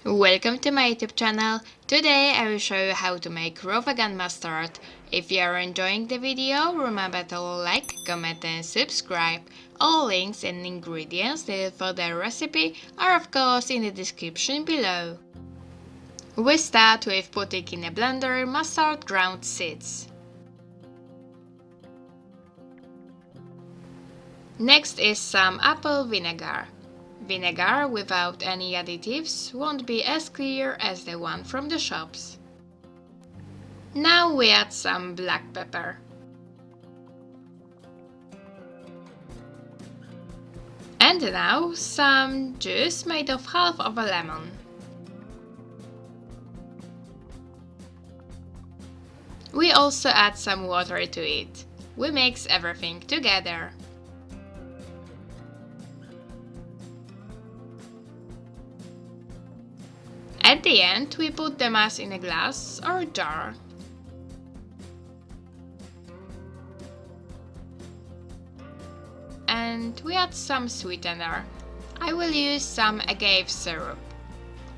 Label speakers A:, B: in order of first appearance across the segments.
A: Welcome to my YouTube channel. Today I will show you how to make raw vegan mustard. If you are enjoying the video, remember to like, comment and subscribe. All links and ingredients needed for the recipe are of course in the description below. We start with putting in a blender mustard ground seeds. Next is some apple vinegar. Vinegar without any additives won't be as clear as the one from the shops. Now we add some black pepper. And now some juice made of half of a lemon. We also add some water to it. We mix everything together. At the end, we put the mass in a glass or jar. And we add some sweetener. I will use some agave syrup.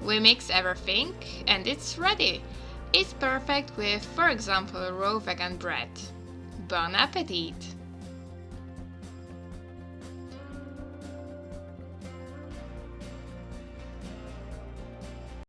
A: We mix everything and it's ready. It's perfect with, for example, raw vegan bread. Bon appetit!